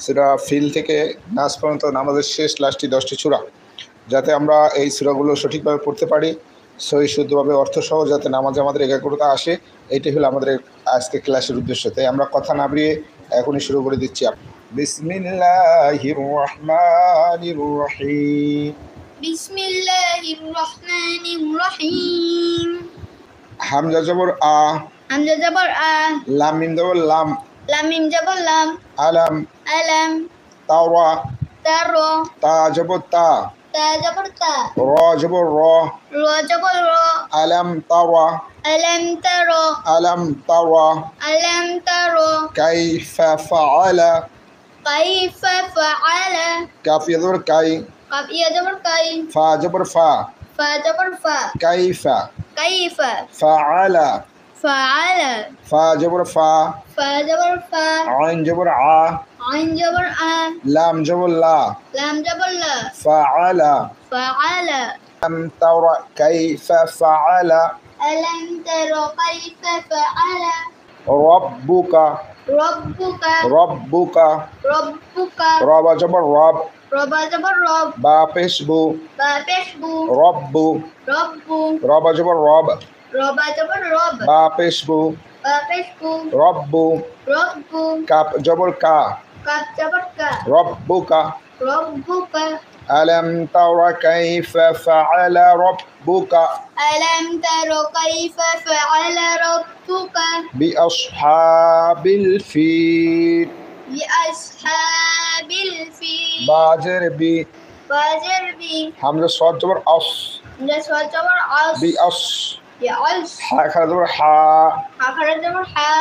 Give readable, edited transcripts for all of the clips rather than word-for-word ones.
সূরা feel থেকে নাস পর্যন্ত নামাজের শেষ লাস্টটি 10টি সূরা, যাতে আমরা এই সূরাগুলো সঠিকভাবে পড়তে পারি, সহি শুদ্ধভাবে অর্থসহ যাতে নামাজে আমাদের একাগ্রতা আসে, এটাই হলো আমাদের আজকে ক্লাসের উদ্দেশ্য। তাই আমরা কথা না বাড়িয়ে এখনই শুরু করে দিচ্ছি। বিসমিল্লাহির রহমানির রহিম। বিসমিল্লাহির রহমানির রহিম। হামজা জবর আ, হামজা জবর আ, লাম মিম জবর লাম, লাম মিম জবর লাম, আলাম, আলাম, তাওয়া, তারো, তা জবর তা, তা জবর তা, র জবর র, র জবর র, আলাম তাওয়া, আলাম তারো, আলাম তাওয়া, আলাম তারো, কাইফা ফাআলা, কাইফা ফাআলা, কাফ ইয়া জবর কাই, কাফ ইয়া জবর কাই, ফা জবর ফা, ফা জবর ফা, কাইফা, কাইফা ফাআলা, ফাআলা, ফা জবর ফা, ফা জবর ফা, আইন জবর আ, আইন জবর আ, লাম জবর লা, লাম জবর লা, ফাআলা, ফাআলা, লাম তারা কাইফা ফাআলা, আলাম তারো কাইফা ফাআলা, রব্বুকা, রব্বুকা, রব্বুকা, রব্বুকা, রব জবর রব, রবা জবর রব, বা পেশবু, বা পেশবু, রব্বু, রব্বু, রব জবর রব, রবা জবর রব, বা পেশবু, বা পেশবু, রব্বু, রব্বু, কাপ জবর কা, কাফ জবর কা, রব্বুকা, রব্বুকা, আলাম তারা কাইফা ফাআলা রব্বুকা আলাম তারো কাইফা ফাআলা রব্বুকা বিআসহাবিল ফিল, বিআসহাবিল ফিল, বাজের বি, বাজের বি, হামজা সদ জবর আস, হামজা সদ জবর আস, বিআস, বিআস, হা খারা জবর হা, হা খারা জবর হা,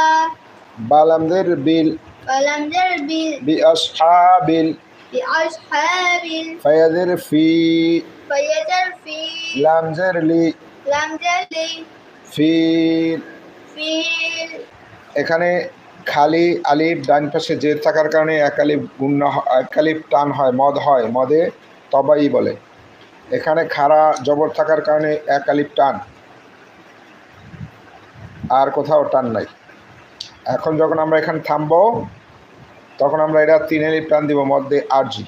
বালামদের বিল, কালাম জের বি, বিআসহাবিল, বিআসহাবিল, ফায়াজের ফি, ফায়াজের ফি, লামজের লি, লাম জের লি, ফিল। ফিল। এখানে খালি আলিফ ডান পাশে জের থাকার কারণে এক আলিফ গুণনা, এক আলিফ টান হয়, মদ হয়, মদে তবাই বলে। এখানে খাড়া জবর থাকার কারণে এক আলিফ টান, আর কোথাও টান নাই। এখন যখন আমরা এখানে থামবো তখন আমরা এটা 3 আলিফ টান দিব মধ্যে আরজি।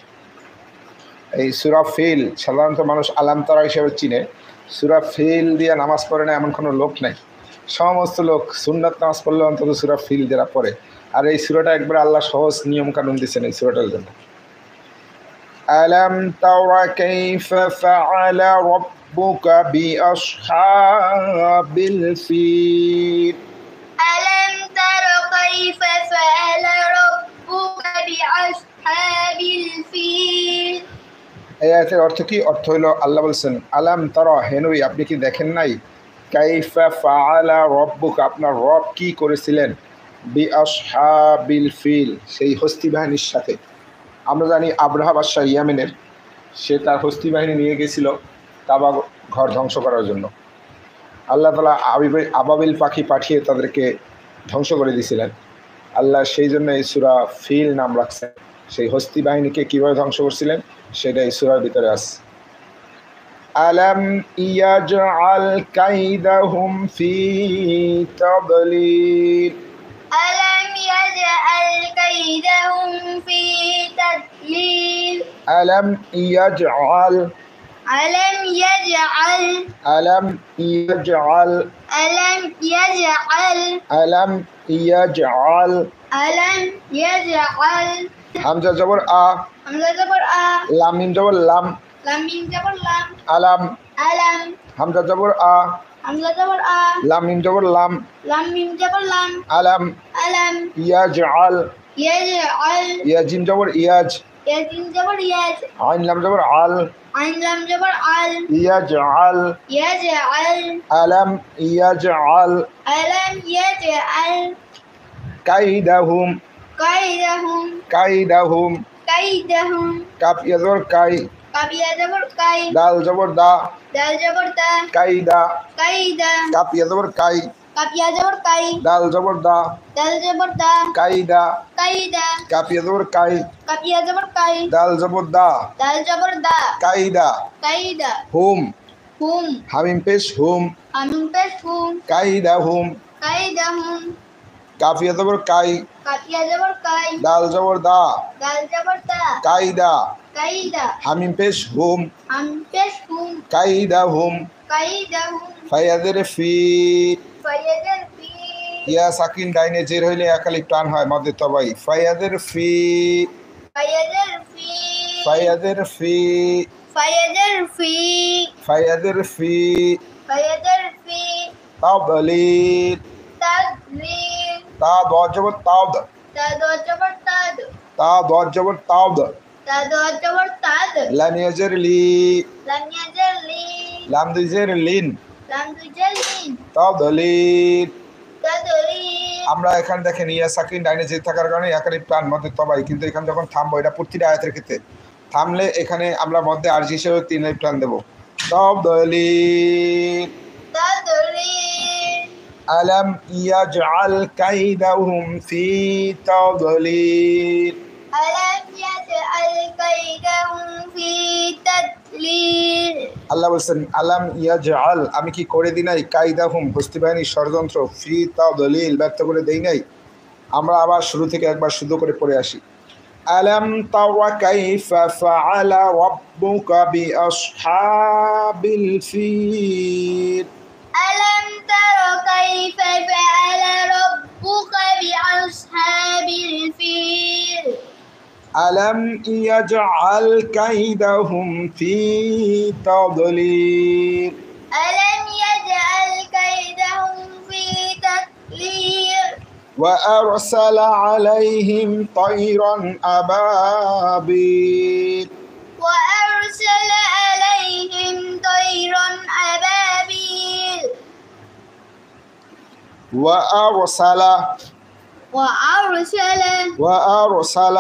এই সূরা ফিল সাধারণত মানুষ আলাম তারা হিসেবে চিনে, সূরা ফিল দিয়ে নামাজ পড়ে না এমন কোনো লোক নাই। সমস্ত লোক সুন্নাত নামাজ পড়লে অন্তত সূরা ফিল যারা পড়ে। আর এই সূরাটা একবার আল্লাহ সহজ নিয়ম কানুন দিচ্ছেন এই সূরাটার জন্য। আলাম তারা কাইফা ফাআলা রাব্বুকা বিআসহাবিল ফিল, আলাম তারা কাইফা ফাআলা রাব্বুকা বিআসহাবিল ফিল। এই আয়াতের অর্থ কি? অর্থ হলো আল্লাহ বলছেন আলাম তারা, হে নবী আপনি কি দেখেন নাই, কাইফা ফাআলা রাব্বুকা আপনার রব কি করেছিলেন, বিআসহাবিল ফিল সেই হস্তি বাহিনীর সাথে। আমরা জানি আবরাহা বাদশাহ ইয়ামেনের, সে তার হস্তি বাহিনী নিয়ে গেছিল কাবা ঘর ধ্বংস করার জন্য। আল্লাহ তাআলা আবাবিল পাখি পাঠিয়ে তাদেরকে ধ্বংস করে দিয়েছিলেন। আল্লাহ সেই জন্য এই সূরা ফিল নাম রাখছেন। সেই হস্তি বাহিনীকে কীভাবে ধ্বংস করছিলেন সেটা এই সূরার ভিতরে আছে। আলাম ইয়াজআল কাইদাহুম ফি তাদলিল, আলাম ইয়াজআল কাইদাহুম ফি তাদলিল, আলাম ইয়াজআল, আলাম ইয়াজআল, আলাম ইয়াজআল, আলাম ইয়াজআল, আলাম ইয়াজআল, আলাম ইয়াজআল, হামজা জবর আ, হামজা জবর আ, লাম মিম জবর লাম, লাম মিম জবর লাম, আলাম, আলাম, হামজা জবর আ, হামজা জবর আ, লাম মিম জবর লাম, লাম মিম জবর লাম, আলাম, আলাম, ইয়াজআল, ইয়াজআল, ইয়া জিম জবর ইয়াজ, ইয়াজিন জবর ইয়াজ, আইন লাম জবর আল, আইন লাম জবর আল, ইয়াজআল, ইয়াজআল, আলাম ইয়াজআল, আলাম ইয়াজআল, কাইদাহুম, কাইদাহুম, কাইদাহুম, কাইদাহুম, কাপ ইয়া জবর কাই, কাফ ইয়া জবর কাই, দাল জবর দা, দাল জবর দা, কাইদা, কাইদা, কাপ ইয়া জবর কাই, কাফ ইয়া জবর কাই, দাল জবর দা, দাল জবর দা, কাইদা, কাইদা, কাপ ইয়া জবর কাই, কাফ ইয়া জবর কাই, দাল জবর দা, দাল জবর দা, কাইদা, কাইদা, হুম, হুম, হামিম পেশ হুম, হামিম পেশ হুম, কাইদা হুম, কাইদাহুম, কাফ ইয়া জবর কাই, কাফ ইয়া জবর কাই, দাল জবর দা, দাল জবর দা, কাইদা, কাইদা, হামিম পেশ হুম, হাম পেশ হুম, কাইদা হুম, কাইদা হুম, ফায়াদের ফি, ফায়াদের ফি, ইয়া সাকিন ডাইনে জের হইলে একালিপ টান হয় মধ্যে তবাই, ফায়াদের ফি, ফায়াদের ফি, ফায়াদের ফি, ফায়াদের ফি, ফায়াদের ফি, ফায়াদের ফি, তাদলিল, তাদলিল, তা দর জবর তাদ, তাদ জবর তাদ, তা দর জবর তাদ, তাদ জবর তাদ, লাম ইয়াজের লি, লাম ইয়াজের লি, লাম দুইজের লিন, লাম দুজের লিন, তাদলিল। তাদলিল। আমরা এখানে দেখেন ইয়া সাকিন ডাইনে জের থাকার কারণে একালিপ টান মধ্যে তবাই, কিন্তু এখানে যখন থামবো এটা প্রতিটা আয়াতের ক্ষেত্রে থামলে এখানে আমরা মধ্যে আরজি হিসেবে 3 আলিফ টান দেবো। তাদলিল। তাদলিল। আলাম ইয়াজআল কাইদাহুম ফি তাদলিল। আলাম ইয়াজআল কাইদাহুম ফি তাদলিল। আল্লাহ বলছেন আলাম ইয়াজআল, আমি কি করে দিই নাই, কাইদাহুম হস্তি বাহিনীর ষড়যন্ত্র, ফি তাদলিল ব্যর্থ করে দেই নাই। আমরা আবার শুরু থেকে একবার শুদ্ধ করে পড়ে আসি। আলাম তারা কাইফা ফাআলা রাব্বুকা বিআসহাবিল ফিল। ألم تر كيف فعل ربك بأصحاب الفيل আলাম ইয়াজআল কাইদাহুম ফি তাদলিল। ألم يجعل كيدهم في تدليل وأرسل عليهم طيرا أبابيل. وأرسل عليهم طيرا أبابيل وأرسل وأرسل وأرسل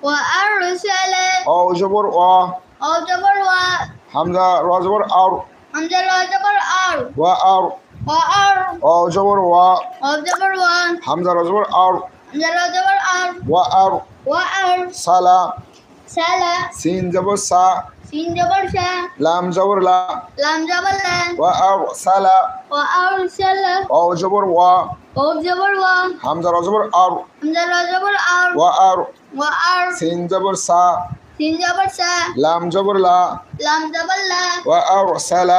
وأرسل أو جبر أو جبر و حمزة رجبر أر حمزة لا جبر أر وأر وأر أو جبر أو جبر و حمزة رجبر أر حمزة لا جبر أر وأر وأر سلا سلا سين جبر سا سين جبر شا لام جبر لا لام جبر لا وأرسل وأرسل أو جبر أو جبر و حمزة رجبر أر حمزة لا جبر أر وأر وأر سين جبر سا سين جبر شا لام جبر لا لام جبر لا وأرسل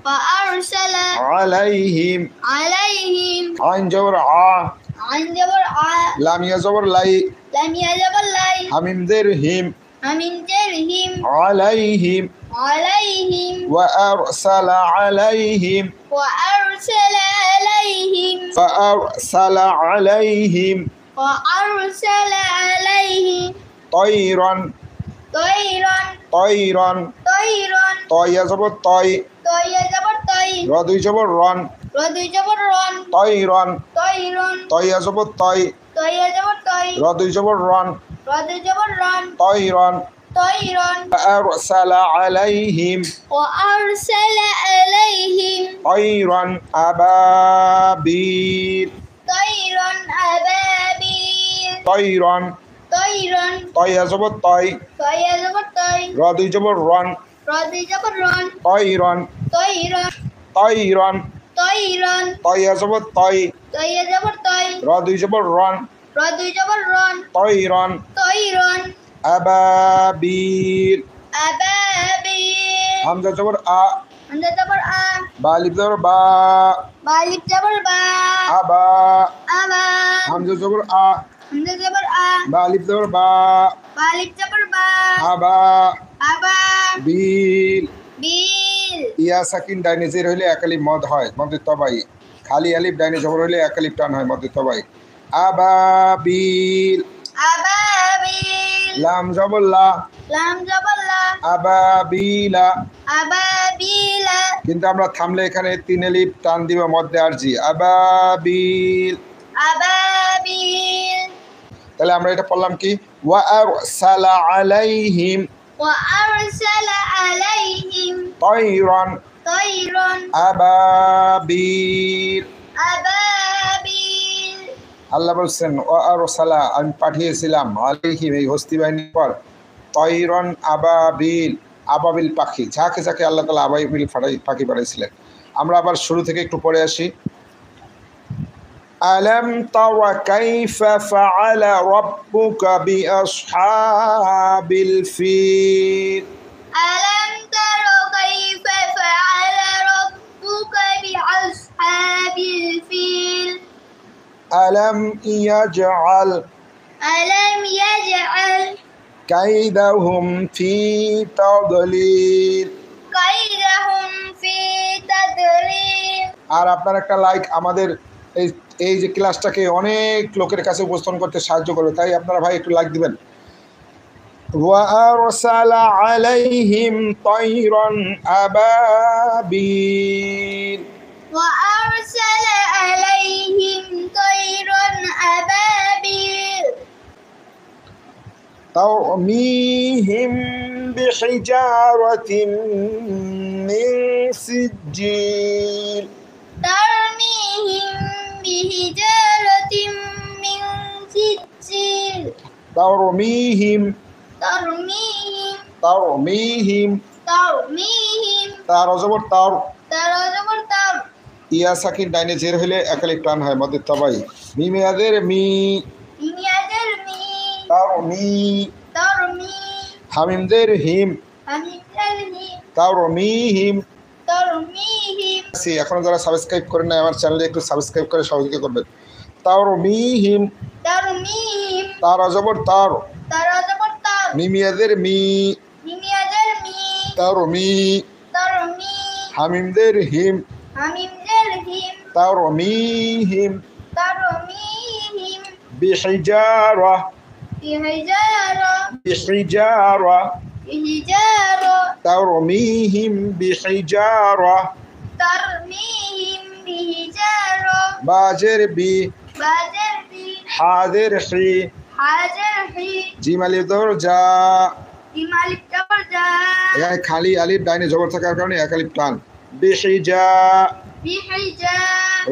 وأرسل عليهم عليهم عين جبر عن جبر ع لام يجبر لاي لم يجبر لا حميم درهم من جرهم عليهم عليهم وأرسل عليهم وأرسل عليهم فأرسل عليهم وأرسل عليهم طيرا طيرا طيرا طيرا طي جبر طي طي جبر طي رد جبر رن رد جبر رن طيرا طيرا طي جبر طي طي جبر طي رد جبر رن رد جبر رن طيرا طيرا فأرسل عليهم وأرسل عليهم طيرا أبابيل طيرا أبابيل طيرا طيرا طي جبر طي طي جبر طي رد جبر رن رد جبر رن طيرا طيرا طيرا طيرا طي جبر طي طي جبر طي رد جبر رن رد جبر رن طيرا طيرا أبابيل أبابيل حمزة جبر عند جبر أ بالف جبر با بالف جبر با أبا أبا حمزة جبر عند جبر أ بالف جبر با بالف جبر با أبا أبا বিল। বিল ইয়া সাকিন ডাইনে জের হইলে একালিপ মদ হয় মধ্যে তবাই, খালি আলিফ ডাইনে জবর হইলে একালিপ টান হয় মধ্যে তবাই। আবাবিল আবাবিল লাম জবর লা লাম জবর লা আবাবিলা, আবাবিলা কিন্তু আমরা থামলে এখানে 3 আলিফ টান দিব মধ্যে আরজি আবাবিল। আবাবিল তাহলে আমরা এটা পড়লাম কি ওয়া আরসালা আলাইহিম وأرسل عليهم তায়রান طيرا আবাবিল। أبابيل আল্লাহ বলছেন ওয়া আরসালা, আমি পাঠিয়েছিলাম আলাইহিম এই হস্তি বাহিনীর পর তায়রান আবাবিল, আবাবিল পাখি, যাকে যাকে আল্লাহ তাআলা আবাবিল পাখি পাঠিয়েছিলেন। আমরা আবার শুরু থেকে একটু পড়ে আসি। ألم تر كيف فعل ربك بأصحاب الفيل ألم تر كيف فعل ربك بأصحاب الفيل ألم يجعل كيدهم في تضليل كيدهم في تضليل আর আপনার একটা লাইক আমাদের এই এই যে ক্লাসটাকে অনেক লোকের কাছে উপস্থাপন করতে সাহায্য করবে, তাই আপনারা ভাই একটু লাইক দিবেন। وأرسل عليهم طيرا أبابيل وأرسل عليهم طيرا أبابيل ترميهم بحجارة من سجيل ترميهم بحجارة من سجيل ترميهم তার জবর তার ইয়া সাকিন ডাইনে জের হলে একালিক টান হয় মধ্যে তবাই মিমিয়াদের মি তারমি হামিমদের হিম তারমিহিম এখন যারা সাবস্ক্রাইব করেন না আমার চ্যানেলে একটু সাবস্ক্রাইব করে সহযোগিতা করবেন। তারমিহিম তার জবর তার মিমিয়াদের মি তারমি হামিমদের হিম তারমিহিম বিহিজারা ترميهم بحجارة باجر بي حاضر حي জিম আলিফ জবর যা এখানে খালি আলিফ ডাইনে জবর থাকার কারণে এক আলিফ টান বিহিজা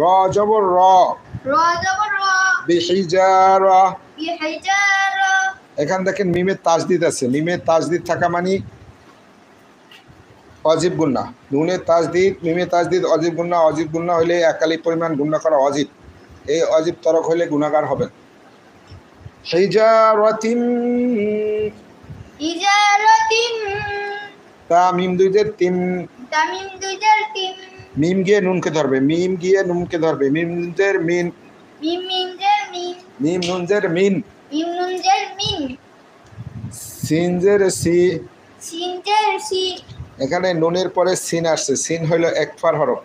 র জবর র বিহিজারা এখান দেখেন মিমের তাজদিদ আছে, মিমের তাজদিদ থাকা মানে অজিব গুন্না, নুনের তাজদিদ মিমের তাজদিদ অজিব গুন্না হইলে একালি পরিমাণ গুন্না করা অজিব, এই অজিব তরক হইলে গুনাহগার হবেন। হিজারাতিন তা মিম দুইদের তিন মিম গিয়ে নুনকে ধরবে মিম নুনদের মিন মিম নুনদের মিন সিনজের সি এখানে নুনের পরে সিন আসছে, সিন হইল একফার হরফ,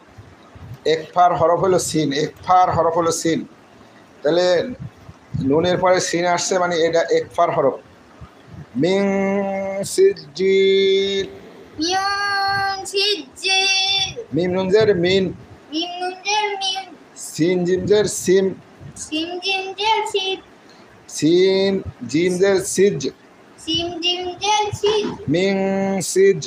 একফার হরফ হলো সিন, একফার হরফ হলো সিন, তাহলে নুনের পরে সিন আসছে মানে এটা একফার হরফ। মিন সিজিল মিম নুনজের মিন সিন জিমজের সিম সিন জিমজের সিজ মিং সিজ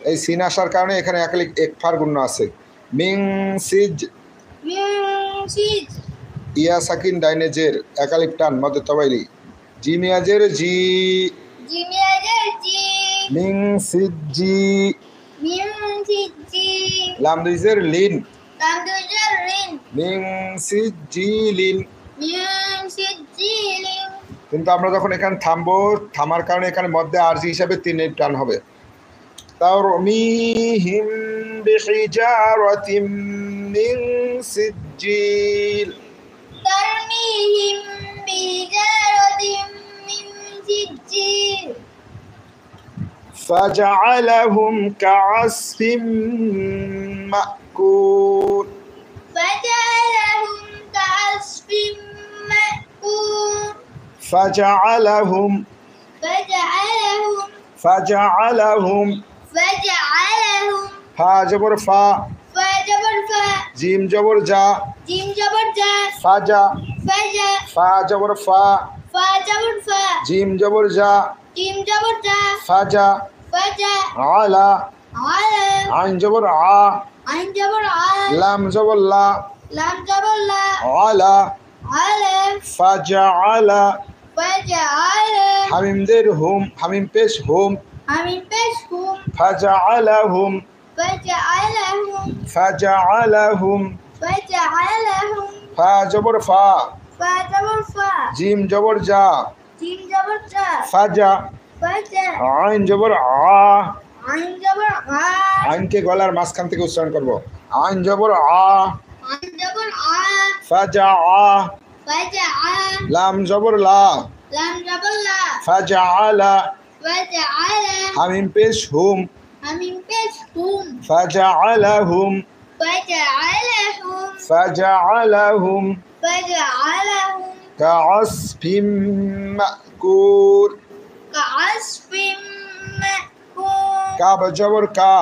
এই সিন আসার কারণে এখানে একফার গুণ আছে মিং সিজ ইয়া সাকিন ডাইনে জের একালিক টান মধ্যে তবাইলি জিমিয়াজের জি মিং সিজি লাম দুইজের লিন মিং সিজিলিন কিন্তু আমরা যখন এখানে থামবো, থামার কারণে এখানে মধ্যে আরজি হিসাবে তিনের টান হবে। তারমিহিম বিহিজারাতিম মিন সিজিল فجعلهم كعصف مأكول فجعلهم فا جبر فا জিম জবর যা ফাজা ফা জবর ফা জিম জবর যা ফাজা আলা আইন জবর আ লাম জবর লা আলা ফাজআলা হামিমদের হুম হামিম পেশ হুম ফাজআলাহুম فجعلهم ফা জবর ফা, فا جبر فا জিম জবর যা, جيم جبر جا ফাজা, فجا আইন জবর আ, عين جبر ع আইনকে গলার মাঝখান থেকে উচ্চারণ করব। আইন জবর আ, عين جبر ع ফাজা আ, فجع লাম জবর লা, لام جبر لا ফাজা আলা, فجعل হামিম পেশ হুম, همين بيش هم ফাজা আলাহুম, فجعلهم ফাজা আলাহুম فجعلهم কাআসফিম মাকুর। كعصف مأكول কাব জবর কা,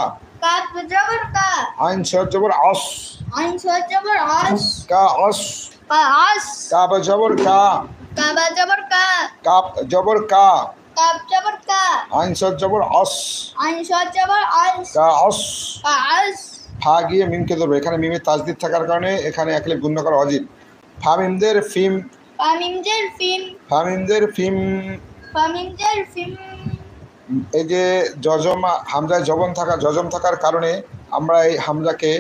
كاف جبر كا আইন সদ জবর আস, عين صاد جبر عص কা আস, كعص কাব জবর কা, كاف جبر كا কাপ জবর কা, كاف جبر كا আইন সদ জবর আস, عين صاد جبر عص কা আস। كعص ফা গিয়ে মিমকে ধরবে, এখানে মিমে তাজদিদ থাকার কারণে এখানে একলে গুণ করা অজিব। ফা মিমদের ফিম, فمن جر فيم ফা মিমদের ফিম, فمن جر فيم এই যে জজম হামজায় জজম থাকার কারণে আমরা এই হামজাকে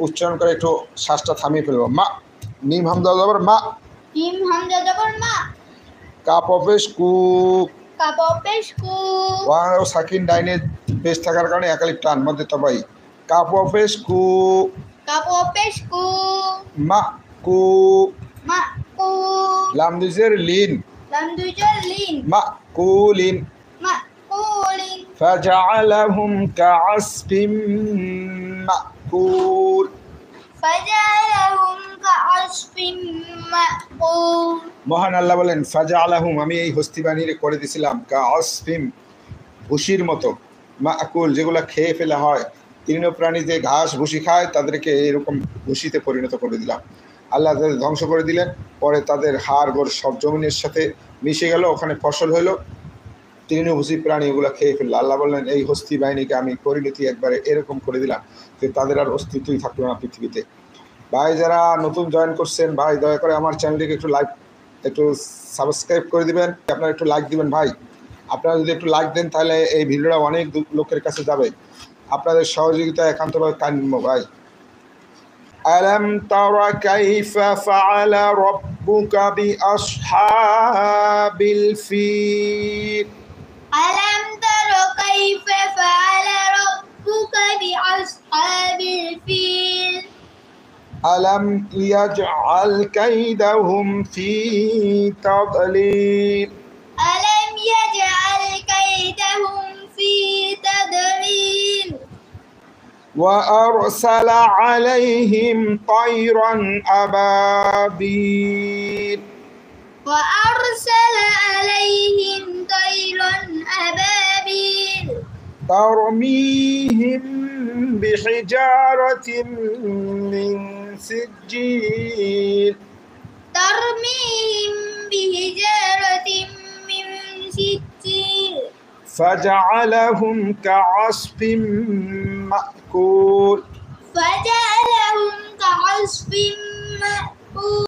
উচ্চারণ করে একটু শ্বাসটা থামিয়ে ফেলবো। মা, মিম হামজা জবর মা, ميم همزة جبر ما কাপ অফেস কু, كاف بيش كو ওয়ান ও সাকিন ডাইনে পেশ থাকার কারণে একালিপ টান মধ্যে তবাই। কাপ অফেস কু, كاف بيش كو মা কু, مأكول লাম দুজের লিন, لم تجر لين মা কুলিন। مأكول فجعلهم كعصف مأكول। فجعلهم كعصف مأكول মহান আল্লাহ বলেন ফাজআলাহুম, আমি এই হস্তি বাহিনী করে দিয়েছিলাম কাআসফিম, ভুসির মতো, মাকুল, যেগুলো খেয়ে ফেলা হয়। তৃণপ্রাণী যে ঘাস ভুসি খায় তাদেরকে এরকম ভুসিতে পরিণত করে দিলাম। আল্লাহ তাদের ধ্বংস করে দিলেন। পরে তাদের হাড় গোড় সব জমিনের সাথে মিশে গেল, ওখানে ফসল হলো, তৃণভোজী প্রাণী এগুলো খেয়ে ফেললো। আল্লাহ বললেন এই হস্তি বাহিনীকে আমি পরিণতি একবারে এরকম করে দিলাম যে তাদের আর অস্তিত্বই থাকলো না পৃথিবীতে। ভাই যারা নতুন জয়েন করছেন, ভাই দয়া করে আমার চ্যানেলটিকে একটু সাবস্ক্রাইব করে দিবেন, আপনারা একটু লাইক দিবেন। ভাই আপনারা যদি একটু লাইক দেন তাহলে এই ভিডিওটা অনেক লোকের কাছে যাবে। আপনাদের সহযোগিতা একান্তভাবে কাম্য। ভাই আলাম তারা কাইফা ফাআলা রাব্বুকা বিআসহাবিল ফিল। ألم تر كيف فعل ربك بأصحاب الفيل ألم يجعل كيدهم في تضليل ألم يجعل كيدهم في تضليل وأرسل عليهم طيرا أبابيل وأرسل عليهم طيرا أبابيل ترميهم بحجارة من سجيل ترميهم بحجارة من سجيل فجعلهم كعصف مأكول فجعلهم كعصف مأكول